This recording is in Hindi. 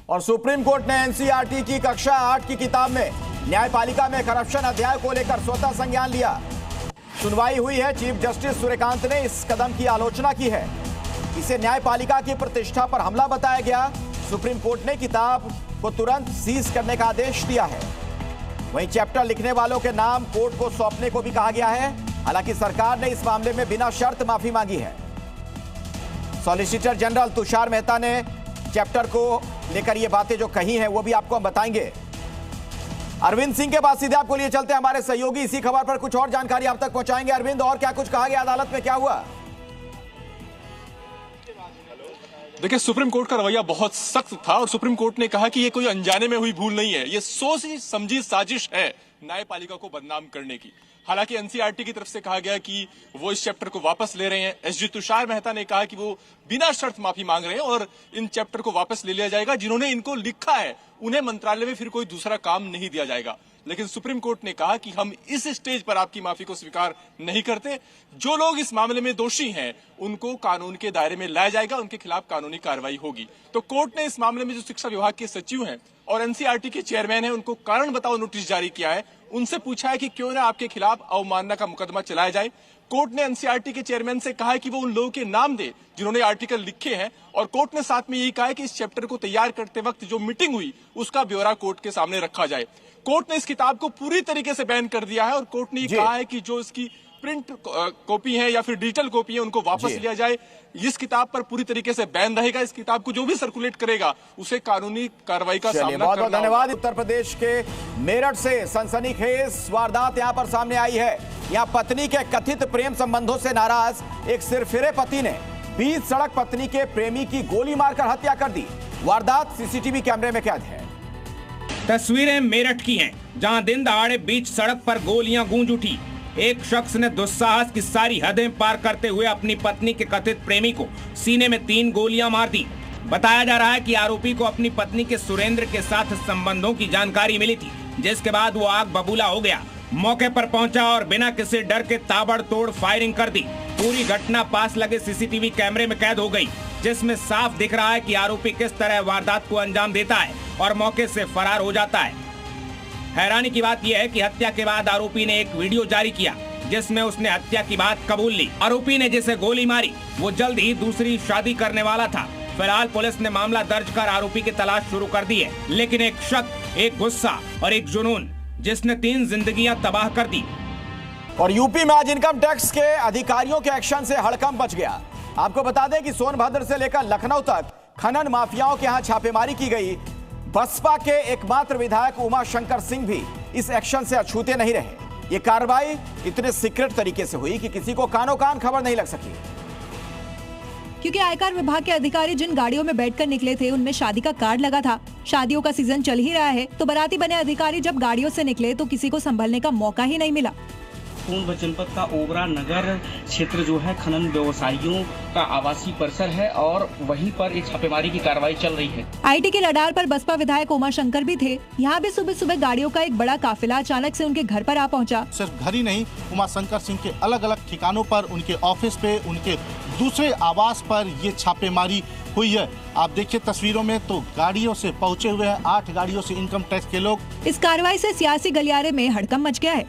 और सुप्रीम कोर्ट ने एनसीईआरटी की कक्षा 8 की किताब में न्यायपालिका में करप्शन अध्याय को लेकर स्वतः संज्ञान लिया। सुनवाई हुई है। चीफ जस्टिस सूर्यकांत ने इस कदम की आलोचना की है। इसे न्यायपालिका की प्रतिष्ठा पर हमला बताया गया। सुप्रीम कोर्ट ने किताब को तुरंत सीज करने का आदेश दिया है। वहीं चैप्टर लिखने वालों के नाम कोर्ट को सौंपने को भी कहा गया है। हालांकि सरकार ने इस मामले में बिना शर्त माफी मांगी है। सॉलिसिटर जनरल तुषार मेहता ने चैप्टर को लेकर ये बातें जो कही हैं वो भी आपको हम बताएंगे। अरविंद सिंह के पास सीधे आपको लिए चलते हैं। हमारे सहयोगी इसी खबर पर कुछ और जानकारी आप तक पहुंचाएंगे। अरविंद, और क्या कुछ कहा गया अदालत में, क्या हुआ? देखिए, सुप्रीम कोर्ट का रवैया बहुत सख्त था और सुप्रीम कोर्ट ने कहा कि ये कोई अनजाने में हुई भूल नहीं है, ये सोची समझी साजिश है न्यायपालिका को बदनाम करने की। हालांकि एनसीईआरटी की तरफ से कहा गया कि वो इस चैप्टर को वापस ले रहे हैं। एसजी तुषार मेहता ने कहा कि वो बिना शर्त माफी मांग रहे हैं और इन चैप्टर को वापस ले लिया जाएगा। जिन्होंने इनको लिखा है उन्हें मंत्रालय में फिर कोई दूसरा काम नहीं दिया जाएगा। लेकिन सुप्रीम कोर्ट ने कहा कि हम इस स्टेज पर आपकी माफी को स्वीकार नहीं करते। जो लोग इस मामले में दोषी हैं उनको कानून के दायरे में लाया जाएगा, उनके खिलाफ कानूनी कार्रवाई होगी। तो कोर्ट ने इस मामले में जो शिक्षा विभाग के सचिव हैं और एनसीईआरटी के चेयरमैन हैं उनको कारण बताओ नोटिस जारी किया है। उनसे पूछा है कि क्यों ना आपके खिलाफ अवमानना का मुकदमा चलाया जाए। कोर्ट ने एनसीईआरटी के चेयरमैन से कहा है कि वो उन लोगों के नाम दे जिन्होंने आर्टिकल लिखे हैं और कोर्ट ने साथ में यही कहा है कि इस चैप्टर को तैयार करते वक्त जो मीटिंग हुई उसका ब्यौरा कोर्ट के सामने रखा जाए। कोर्ट ने इस किताब को पूरी तरीके से बैन कर दिया है और कोर्ट ने ये कहा है कि जो इसकी प्रिंट कॉपी है या फिर डिजिटल कॉपी है उनको वापस लिया जाए। इस किताब पर पूरी तरीके से बैन रहेगा। इस किताब को जो भी सर्कुलेट करेगा उसे कानूनी कार्रवाई का सामना करना होगा। बहुत धन्यवाद। उत्तर प्रदेश के मेरठ से सनसनीखेज वारदात यहां पर सामने आई है। यहां पत्नी के कथित प्रेम संबंधों से नाराज एक सिरफिरे पति ने बीच सड़क पत्नी के प्रेमी की गोली मारकर हत्या कर दी। वारदात सीसीटीवी कैमरे में कैद है। तस्वीरें मेरठ की हैं, जहां दिन दहाड़े बीच सड़क पर गोलियां गूंज उठी। एक शख्स ने दुस्साहस की सारी हदें पार करते हुए अपनी पत्नी के कथित प्रेमी को सीने में 3 गोलियां मार दी। बताया जा रहा है कि आरोपी को अपनी पत्नी के सुरेंद्र के साथ संबंधों की जानकारी मिली थी, जिसके बाद वो आग बबूला हो गया। मौके पर पहुंचा और बिना किसी डर के ताबड़तोड़ फायरिंग कर दी। पूरी घटना पास लगे सीसीटीवी कैमरे में कैद हो गई, जिसमें साफ दिख रहा है कि आरोपी किस तरह वारदात को अंजाम देता है और मौके से फरार हो जाता है। हैरानी की बात यह है कि हत्या के बाद आरोपी ने एक वीडियो जारी किया जिसमें उसने हत्या की बात कबूल ली। आरोपी ने जिसे गोली मारी वो जल्द ही दूसरी शादी करने वाला था। फिलहाल पुलिस ने मामला दर्ज कर आरोपी की तलाश शुरू कर दी है, लेकिन एक शक, एक गुस्सा और एक जुनून जिसने 3 जिंदगियां तबाह कर दी। और यूपी में आज इनकम टैक्स के अधिकारियों के एक्शन से हड़कंप मच गया। आपको बता दें कि सोनभद्र से लेकर लखनऊ तक खनन माफियाओं के यहां छापेमारी की गई। बसपा के एकमात्र विधायक उमाशंकर सिंह भी इस एक्शन से अछूते नहीं रहे। ये कार्रवाई इतने सीक्रेट तरीके से हुई कि किसी को कानो कान खबर नहीं लग सकी। क्योंकि आयकर विभाग के अधिकारी जिन गाड़ियों में बैठकर निकले थे उनमें शादी का कार्ड लगा था। शादियों का सीजन चल ही रहा है, तो बाराती बने अधिकारी जब गाड़ियों से निकले तो किसी को संभलने का मौका ही नहीं मिला। सोनभद्र जनपद का ओबरा नगर क्षेत्र जो है खनन व्यवसायियों का आवासीय परिसर है और वहीं पर एक छापेमारी की कार्रवाई चल रही है। आईटी के रडार पर बसपा विधायक उमाशंकर भी थे। यहाँ भी सुबह सुबह गाड़ियों का एक बड़ा काफिला अचानक से उनके घर पर आ पहुँचा। सिर्फ घर ही नहीं, उमाशंकर सिंह के अलग अलग ठिकानों पर, उनके ऑफिस पे, उनके दूसरे आवास पर ये छापेमारी हुई है। आप देखिए तस्वीरों में तो गाड़ियों से पहुँचे हुए हैं 8 गाड़ियों से इनकम टैक्स के लोग। इस कार्रवाई से सियासी गलियारे में हड़कंप मच गया है।